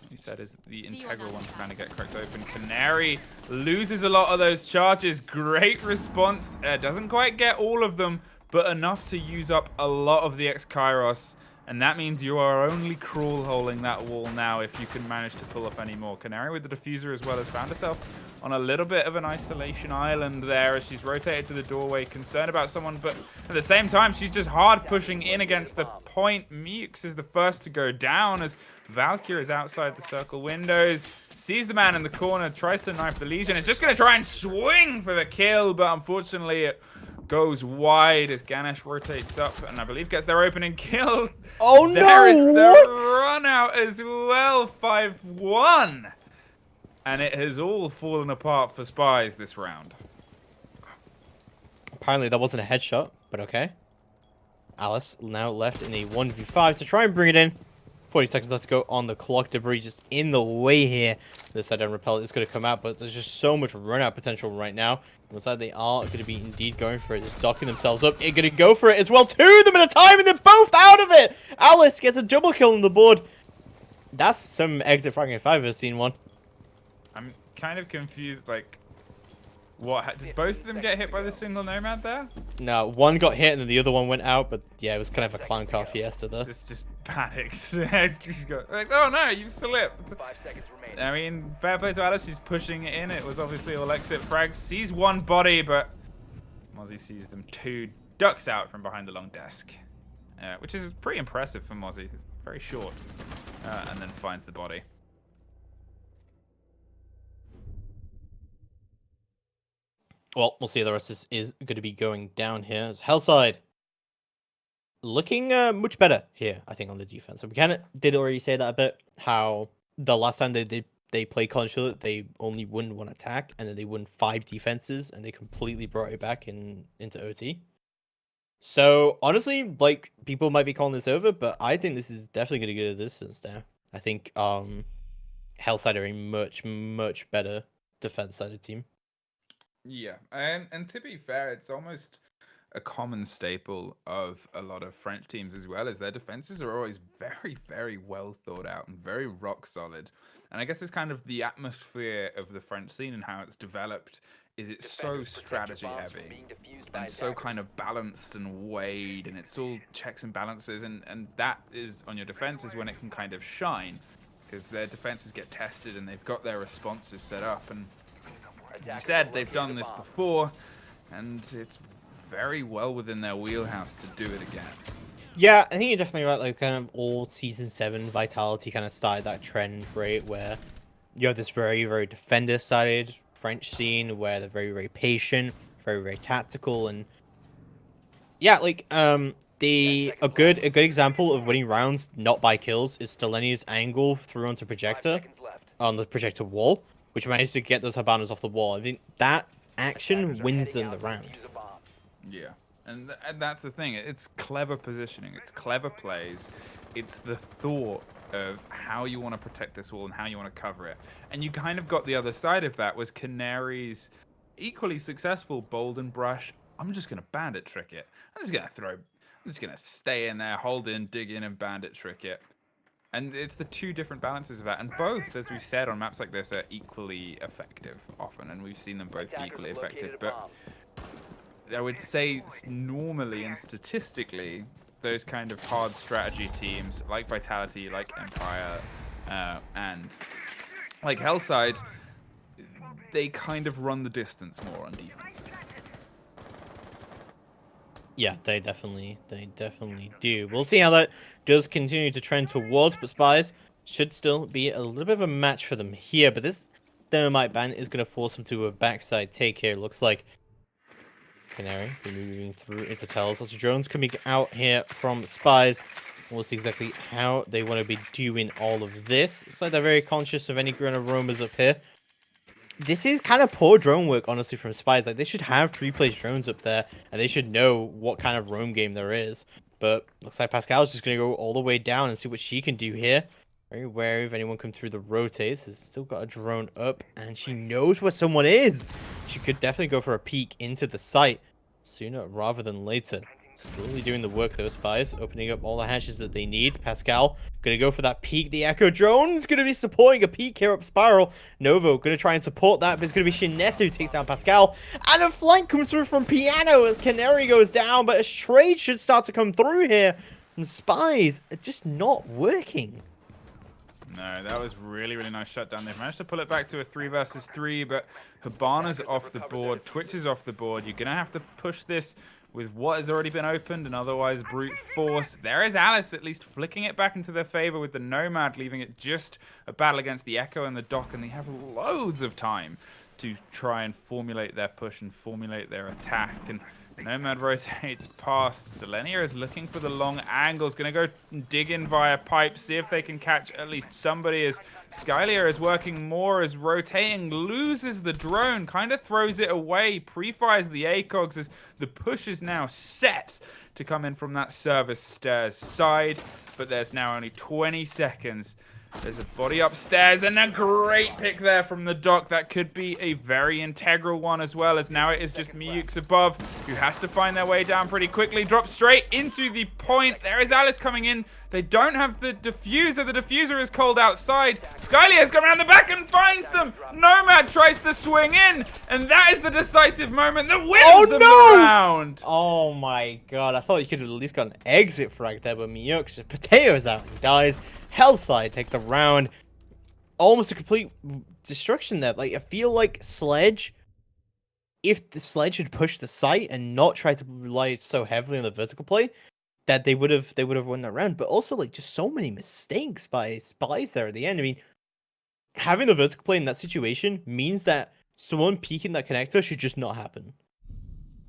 You said is the integral one trying to get cracked open. Canary loses a lot of those charges. Great response. Doesn't quite get all of them, but enough to use up a lot of the X-Kairos. And that means you are only crawl-holing that wall now if you can manage to pull off any more. Canary with the diffuser as well has found herself on a little bit of an isolation island there as she's rotated to the doorway, concerned about someone, but at the same time, she's just hard pushing in against the point. Mukes is the first to go down as Valkyrie is outside the circle windows, sees the man in the corner, tries to knife the Legion. It's just going to try and swing for the kill, but unfortunately it goes wide as Ganesh rotates up and I believe gets their opening kill. Oh no! There is the What? run out as well, 5-1. And it has all fallen apart for SPYS this round. Apparently that wasn't a headshot, but okay. Alice now left in a 1v5 to try and bring it in. 40 seconds left to go on the clock. Debris just in the way here. This side down repel is going to come out, but there's just so much run out potential right now. Looks like they are going to be indeed going for it, just docking themselves up. They're going to go for it as well. 2 of them at a time, and they're both out of it. Alice gets a double kill on the board. That's some exit fragging if I've ever seen one. I'm kind of confused, like, what? Did both of them get hit by the single nomad there? No, one got hit and then the other one went out, but yeah, it was kind of a clown car fiesta there. Just panicked. She's got, like, oh no, you slipped. 5 seconds remaining. I mean, fair play to Alice. She's pushing it in. It was obviously all exit frags. Sees one body, but Mozzie sees them 2. Ducks out from behind the long desk, which is pretty impressive for Mozzie. It's very short, and then finds the body. Well, we'll see how the rest is going to be going down here. As Hellside looking much better here, I think, on the defense. And we kind of did already say that a bit, how the last time they played Consulate, they only won 1 attack, and then they won 5 defenses, and they completely brought it back into OT. So, honestly, like, people might be calling this over, but I think this is definitely going to go to distance now. I think Hellside are a much, much better defense-sided team. Yeah, and to be fair, it's almost a common staple of a lot of French teams as well, as their defenses are always very, very well thought out and very rock solid. And I guess it's kind of the atmosphere of the French scene and how it's developed is it's so strategy heavy and so kind of balanced and weighed, and it's all checks and balances, and that is on your defense is when it can kind of shine, because their defenses get tested and they've got their responses set up, and as you said, they've done this before, and it's very well within their wheelhouse to do it again. Yeah, I think you're definitely right. Like, kind of all Season 7 Vitality kind of started that trend, right? Where you have this very, very defender-sided French scene where they're very, very patient, very, very tactical, and yeah, like, a good example of winning rounds not by kills is Steleni's angle through onto Projector on the Projector wall, which managed to get those Habanas off the wall. I think that action wins them the round. Yeah, and that's the thing. It's clever positioning. It's clever plays. It's the thought of how you want to protect this wall and how you want to cover it. And you kind of got the other side of that was Canary's equally successful bold and brush. I'm just going to bandit trick it. I'm just going to stay in there, hold in, dig in, and bandit trick it. And it's the two different balances of that. And both, as we've said on maps like this, are equally effective often. And we've seen them both equally effective. But I would say normally and statistically, those kind of hard strategy teams like Vitality, like Empire, and like Hellside, they kind of run the distance more on defenses. Yeah, they definitely do. We'll see how that does continue to trend towards, but SPYS should still be a little bit of a match for them here. But this Thermite ban is going to force them to a backside take here. Looks like Canary moving through into Tells. Lots of drones coming out here from SPYS. We'll see exactly how they want to be doing all of this. Looks like they're very conscious of any ground aromas up here. This is kind of poor drone work, honestly, from SPYS. Like, they should have pre-placed drones up there, and they should know what kind of roam game there is. But looks like Pascal's just going to go all the way down and see what she can do here. Very wary of anyone come through the rotates. Has still got a drone up, and she knows where someone is. She could definitely go for a peek into the site sooner rather than later. Slowly doing the work, though, SPYS, opening up all the hatches that they need. Pascal gonna go for that peek. The Echo Drone's gonna be supporting a peek here up Spiral. Novo gonna try and support that, but it's gonna be Shinetsu who takes down Pascal. And a flank comes through from Piano as Canary goes down, but a trade should start to come through here. And SPYS are just not working. No, that was really, really nice shutdown. They've managed to pull it back to a 3 versus 3, but Hibana's off the board, Twitch is off the board. You're going to have to push this with what has already been opened and otherwise brute force. There is Alice at least flicking it back into their favor with the Nomad, leaving it just a battle against the Echo and the Doc, and they have loads of time to try and formulate their push and formulate their attack. And Nomad rotates past. Selenia is looking for the long angles. Going to go dig in via pipe, see if they can catch at least somebody, as Skylia is working more, as rotating, loses the drone, kind of throws it away, pre-fires the ACOGs as the push is now set to come in from that service stairs side. But there's now only 20 seconds. There's a body upstairs, and a great pick there from the Doc. That could be a very integral one as well, as now it is just Miyukes above, who has to find their way down pretty quickly. Drop straight into the point. There is Alice coming in. They don't have the diffuser. The diffuser is cold outside. Skylia has come around the back and finds them. Nomad tries to swing in, and that is the decisive moment that wins them the round. Oh my god, I thought you could have at least got an exit frag there, but Miyukes, potatoes out and dies. Hellside take the round. Almost a complete destruction there. Like, I feel like Sledge, if the Sledge had pushed the site and not tried to rely so heavily on the vertical play, that they would have won that round. But also, like, just so many mistakes by SPYS there at the end. I mean, having the vertical play in that situation means that someone peeking that connector should just not happen.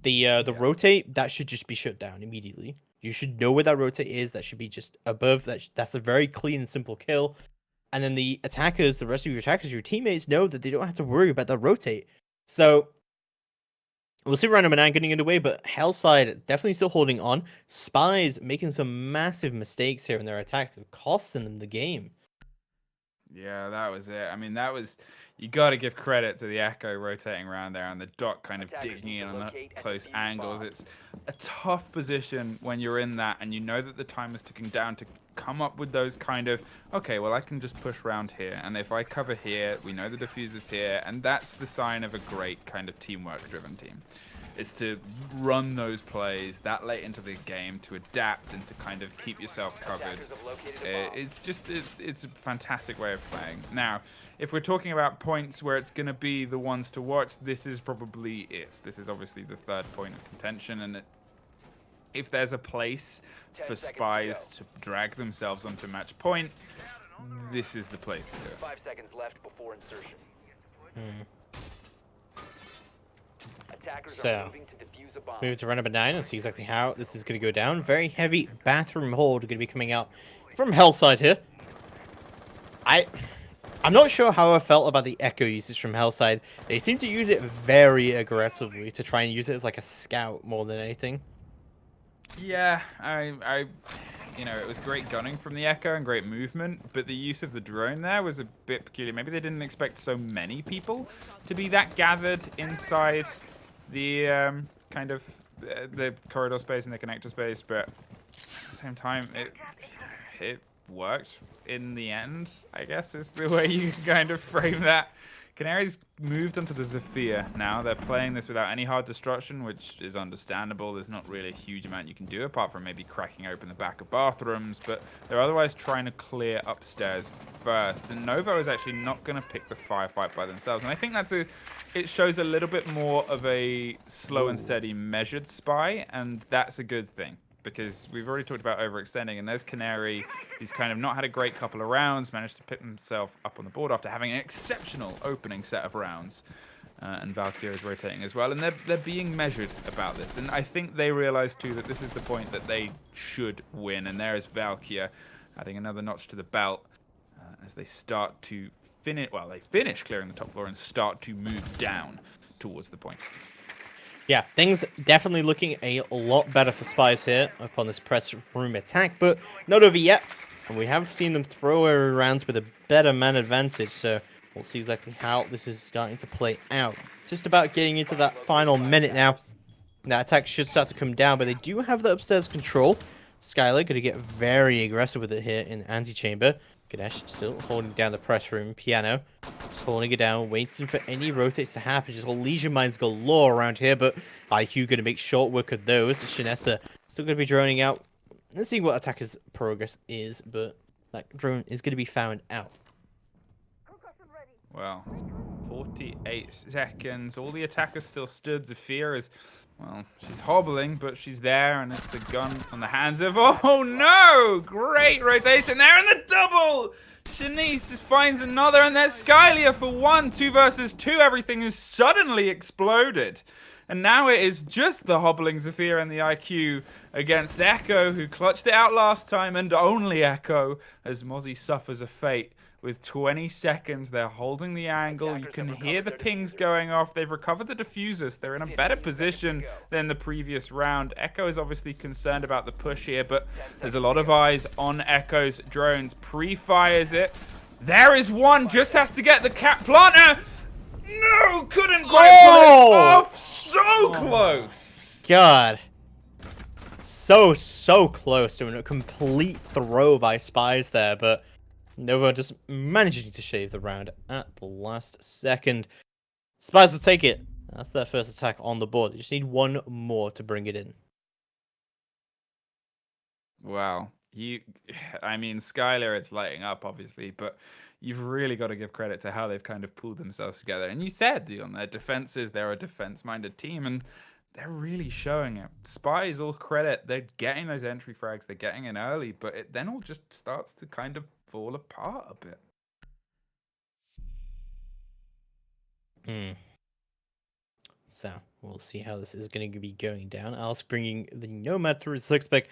The rotate, that should just be shut down immediately. You should know where that rotate is. That should be just above. That's a very clean and simple kill. And then the attackers, the rest of your attackers, your teammates know that they don't have to worry about that rotate. So we'll see Random 9 getting away, but Hellside definitely still holding on. SPYS making some massive mistakes here in their attacks, costing them the game. Yeah, that was it. I mean, that was... you got to give credit to the Echo rotating around there and the Doc kind of Attackers digging need in to on the locate and close defuse angles. bombs. It's a tough position when you're in that and you know that the time is ticking down to come up with those kind of, okay, well, I can just push around here. And if I cover here, we know the diffuser's here. And that's the sign of a great kind of teamwork-driven team. Is to run those plays that late into the game, to adapt and to kind of keep yourself covered. Attackers have located a bomb. It's a fantastic way of playing. Now, if we're talking about points where it's going to be the ones to watch, this is probably it. This is obviously the third point of contention, and if there's a place 10 for seconds to SPYS to drag themselves onto match point, this is the place to do it. 5 seconds left before insertion. Attackers So, are moving to defuse a bomb. Let's move to round number 9 and see exactly how this is going to go down. Very heavy bathroom hold going to be coming out from Hellside here. I'm not sure how I felt about the Echo usage from Hellside. They seem to use it very aggressively to try and use it as like a scout more than anything. Yeah, you know, it was great gunning from the Echo and great movement, but the use of the drone there was a bit peculiar. Maybe they didn't expect so many people to be that gathered inside the kind of the corridor space and the connector space, but at the same time, it worked in the end, I guess is the way you can kind of frame that. Canaries moved onto the Zephyr now. They're playing this without any hard destruction, which is understandable. There's not really a huge amount you can do apart from maybe cracking open the back of bathrooms, but they're otherwise trying to clear upstairs first. And Novo is actually not going to pick the firefight by themselves. And I think it shows a little bit more of a slow and steady measured spy, and that's a good thing. Because we've already talked about overextending, and there's Canary, who's kind of not had a great couple of rounds, managed to pick himself up on the board after having an exceptional opening set of rounds. And Valkyrie is rotating as well, and they're being measured about this. And I think they realize too that this is the point that they should win, and there is Valkyrie adding another notch to the belt as they start to finish. Well, they finish clearing the top floor and start to move down towards the point. Yeah, things definitely looking a lot better for SPYS here upon this press room attack, but not over yet. And we have seen them throw away rounds with a better man advantage, so we'll see exactly how this is starting to play out. It's just about getting into that final minute now. That attack should start to come down, but they do have the upstairs control. Skylar going to get very aggressive with it here in Antechamber. Ganesh still holding down the press room. Piano just holding it down, waiting for any rotates to happen. Just leisure mines galore around here, but IQ going to make short work of those. Shinessa still going to be droning out. Let's see what attacker's progress is, but that drone is going to be found out. Well, 48 seconds. All the attackers still stood. Zephyr is, well, she's hobbling, but she's there, and it's a gun on the hands of... Oh, no! Great rotation there, and the double! Shanice finds another, and there's Skylia for 1. 2 versus 2. Everything has suddenly exploded. And now it is just the hobbling Zephyr and the IQ against Echo, who clutched it out last time, and only Echo, as Mozzie suffers a fate. With 20 seconds, they're holding the angle. You can hear the pings going off. They've recovered the diffusers. They're in a better position than the previous round. Echo is obviously concerned about the push here, but there's a lot of eyes on Echo's drones. Pre-fires it. There is one. Just has to get the cap planter. No, couldn't quite pull it off. So close. God. So close to a complete throw by SPYS there, but Nova just managing to shave the round at the last second. SPYS will take it. That's their first attack on the board. They just need one more to bring it in. Wow. I mean, Skylar, it's lighting up, obviously, but you've really got to give credit to how they've kind of pulled themselves together. And you said, on their defenses, they're a defense-minded team, and they're really showing it. SPYS, all credit. They're getting those entry frags. They're getting in early, but it then all just starts to kind of fall apart a bit. So, we'll see how this is going to be going down. Alice bringing the Nomad through his 6-pick.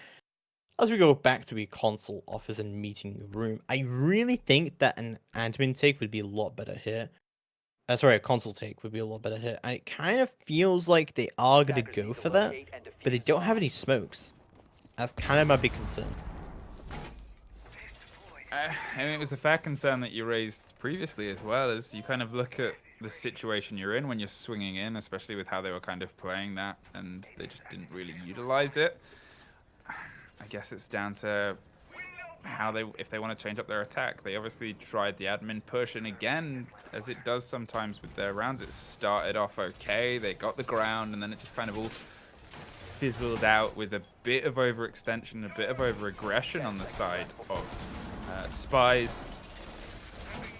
As we go back to a console office and meeting room, I really think that an admin take would be a lot better here. Sorry, a console take would be a lot better here. And it kind of feels like they are going to go for that, but they don't have any smokes. That's kind of my big concern. I mean, it was a fair concern that you raised previously as well, as you kind of look at the situation you're in when you're swinging in, especially with how they were kind of playing that, and they just didn't really utilize it. I guess it's down to how if they want to change up their attack. They obviously tried the admin push, and again, as it does sometimes with their rounds, it started off okay. They got the ground, and then it just kind of all fizzled out with a bit of overextension, a bit of over-aggression on the side of SPYS.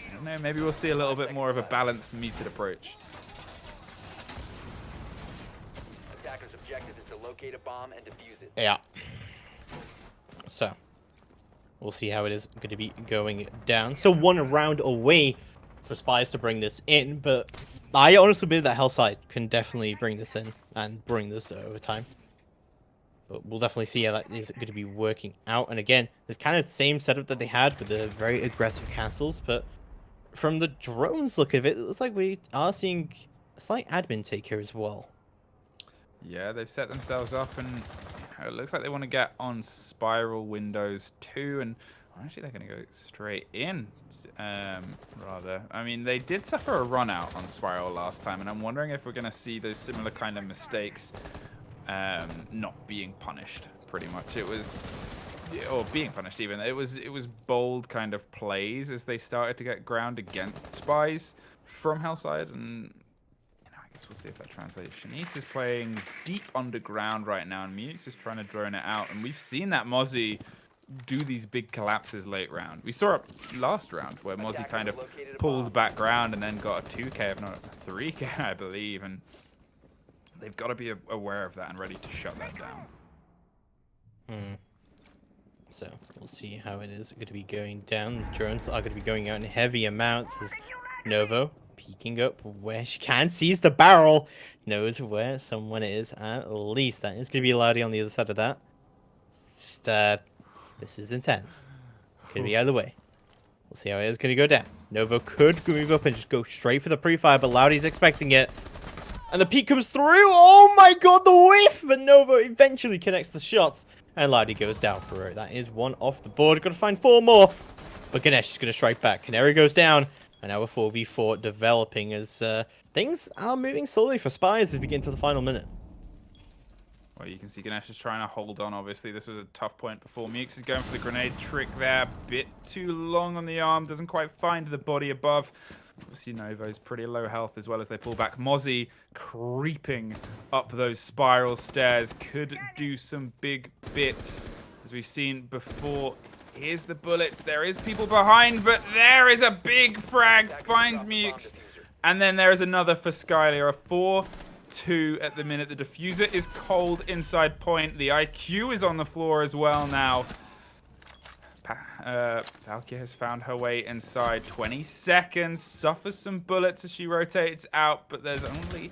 I don't know, maybe we'll see a little bit more of a balanced, metered approach. Attacker's objective is to locate a bomb and defuse it. Yeah. So, we'll see how it is going to be going down. So 1 round away for SPYS to bring this in, but I honestly believe that Hellside can definitely bring this in and bring this to overtime. But we'll definitely see how that is going to be working out. And again, it's kind of the same setup that they had with the very aggressive castles, but from the drones look of it, it looks like we are seeing a slight admin take here as well. Yeah, they've set themselves up, and it looks like they want to get on spiral windows too, and actually they're going to go straight in, rather. I mean, they did suffer a run out on spiral last time, and I'm wondering if we're going to see those similar kind of mistakes not being punished, pretty much. It was, or being punished even, it was bold kind of plays as they started to get ground against SPYS from Hellside, and I guess we'll see if that translates. Shanice is playing deep underground right now, and Mewx is trying to drone it out. And we've seen that Mozzie do these big collapses late round. We saw it last round where Mozzie kind of pulled back ground and then got a 2k, if not a 3k, I believe. And they've got to be aware of that and ready to shut that down. So we'll see how it is going to be going down. The drones are going to be going out in heavy amounts as Novo peeking up where she can, sees the barrel, knows where someone is at least. That is going to be Loudy on the other side of that. It's just, this is intense. Could be either way. We'll see how it is going to go down. Novo could move up and just go straight for the pre-fire, but Loudy's expecting it. And the peek comes through. Oh my god, the whiff! But Novo eventually connects the shots. And Loudy goes down for it. That is 1 off the board. Got to find 4 more. But Ganesh is going to strike back. Canary goes down. And now a 4v4 developing as things are moving slowly for SPYS as we begin to the final minute. Well, you can see Ganesh is trying to hold on, obviously. This was a tough point before. Mewx is going for the grenade trick there. Bit too long on the arm. Doesn't quite find the body above. Obviously, Novo's pretty low health as well as they pull back. Mozzie creeping up those spiral stairs. Could do some big bits, as we've seen before. Here's the bullets. There is people behind, but there is a big frag. Finds Mewx. And then there is another for Skyler. A 4-2 at the minute. The diffuser is cold inside point. The IQ is on the floor as well now. Valkyrie has found her way inside. 20 seconds. Suffers some bullets as she rotates out, but there's only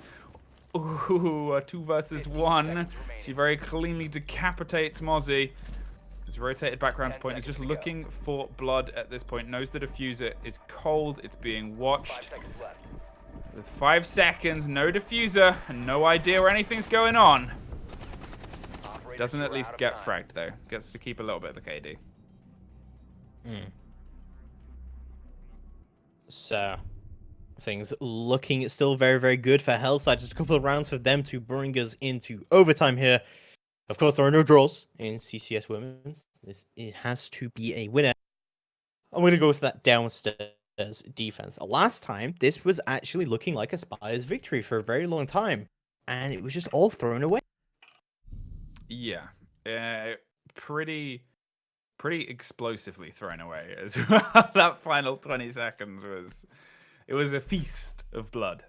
a 2 versus 1. She very cleanly decapitates Mozzie. His rotated background point is just looking for blood at this point. Knows the diffuser is cold. It's being watched. With 5 seconds, no diffuser, and no idea where anything's going on. Doesn't at least get fragged, though. Gets to keep a little bit of the KD. So, things looking still very, very good for Hellside. Just a couple of rounds for them to bring us into overtime here. Of course, there are no draws in CCS Women's. It has to be a winner. I'm going to go to that downstairs defense. Last time, this was actually looking like a SPYS victory for a very long time. And it was just all thrown away. Yeah. Pretty explosively thrown away as well. That final 20 seconds was a feast of blood.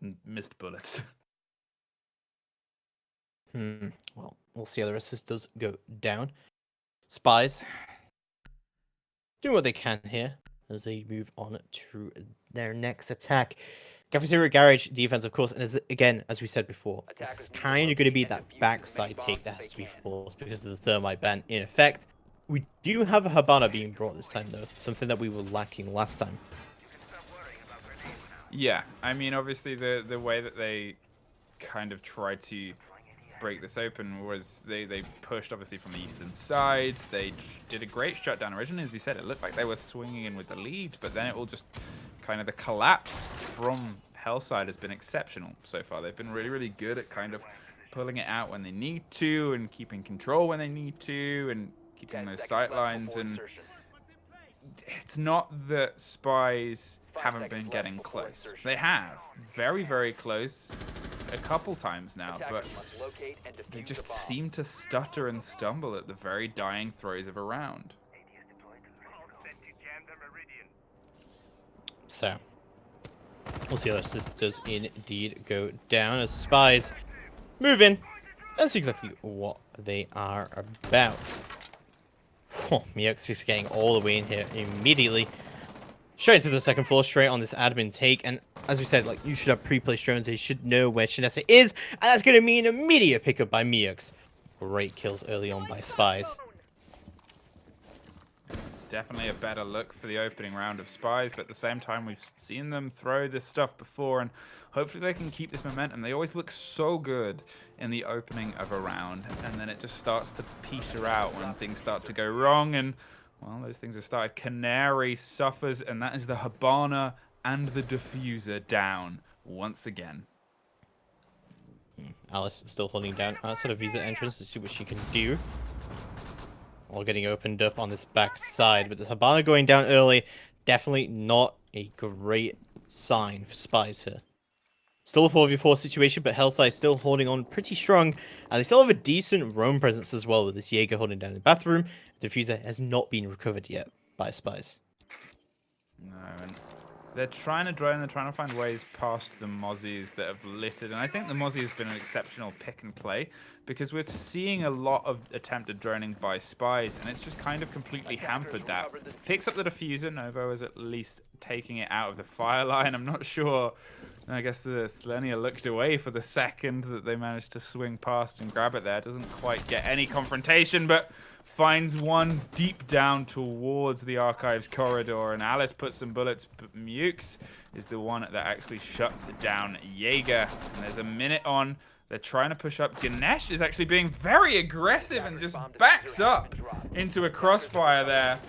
And missed bullets. Well, we'll see how the rest of this does go down. SPYS doing what they can here as they move on to their next attack. Cafeteria Garage defense, of course, and as we said before, this is kind of going to be that backside take that has to be forced because of the thermite ban in effect. We do have a Habana being brought this time, though, something that we were lacking last time. Yeah, I mean, obviously the way that they kind of tried to break this open was they pushed obviously from the eastern side. They did a great shutdown originally. As you said, it looked like they were swinging in with the lead, but then it all just kind of the collapse from Hellside has been exceptional so far. They've been really, really good at kind of pulling it out when they need to and keeping control when they need to and keeping those sight lines. And it's not that SPYS haven't been getting close. They have. Very, very close a couple times now, but they just seem to stutter and stumble at the very dying throes of a round. So, we'll see how this does indeed go down as SPYS move in. That's exactly what they are about. Miyux is getting all the way in here immediately. Straight into the second floor, straight on this admin take. And as we said, like, you should have pre-placed drones. They should know where Shinessa is. And that's going to mean immediate pickup by Miyux. Great kills early on by SPYS. It's definitely a better look for the opening round of SPYS, but at the same time, we've seen them throw this stuff before, and hopefully they can keep this momentum. They always look so good in the opening of a round, and then it just starts to peter out when things start to go wrong, and well, those things have started. Canary suffers, and that is the Habana and the diffuser down once again. Alice still holding down outside of Visa entrance to see what she can do. All getting opened up on this back side, but this Habana going down early, definitely not a great sign for SPYS here. Still a 4v4 situation, but Hellside still holding on pretty strong, and they still have a decent roam presence as well, with this Jaeger holding down the bathroom. The diffuser has not been recovered yet by SPYS. No, and they're trying to drone, they're trying to find ways past the Mozzies that have littered, and I think the Mozzie has been an exceptional pick and play, because we're seeing a lot of attempted droning by SPYS, and it's just kind of completely hampered that. Picks up the diffuser, Novo is at least taking it out of the fire line. I'm not sure. I guess the Selenia looked away for the second that they managed to swing past and grab it there. Doesn't quite get any confrontation, but finds one deep down towards the Archives corridor, and Alice puts some bullets, but Mukes is the one that actually shuts down Jaeger. And there's a minute on. They're trying to push up. Ganesh is actually being very aggressive and just backs up into a crossfire there.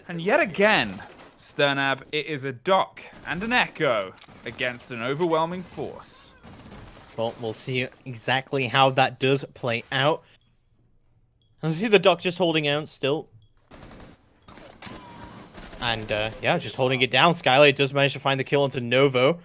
And yet again, Sternab, it is a Doc and an Echo against an overwhelming force. Well, we'll see exactly how that does play out. And we see the Doc just holding out still. And, yeah, just holding it down. Skylight does manage to find the kill onto Novo.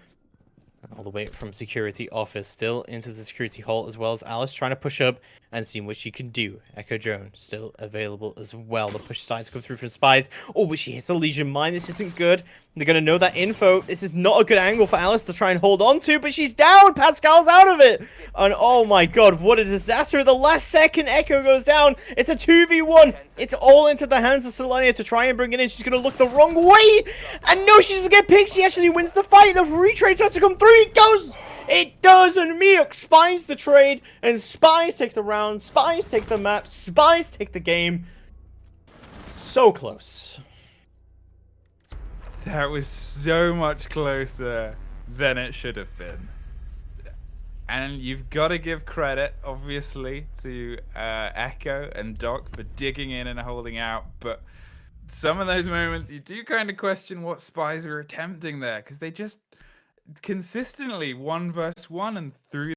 All the way from security office, still into the security hall, as well as Alice trying to push up and seeing what she can do. Echo drone still available as well. The push side to come through from SPYS. Oh, but she hits a Legion mine. This isn't good. They're going to know that info. This is not a good angle for Alice to try and hold on to, but she's down. Pascal's out of it. And oh my god, what a disaster. At the last second, Echo goes down. It's a 2v1. It's all into the hands of Selenia to try and bring it in. She's going to look the wrong way. And no, she doesn't get picked. She actually wins the fight. The retrade starts to come through. It goes. It does. And Miyuk finds the trade. And SPYS take the round. SPYS take the map. SPYS take the game. So close. That was so much closer than it should have been. And you've got to give credit, obviously, to Echo and Doc for digging in and holding out. But some of those moments, you do kind of question what SPYS are attempting there, because they just consistently 1 versus 1 and through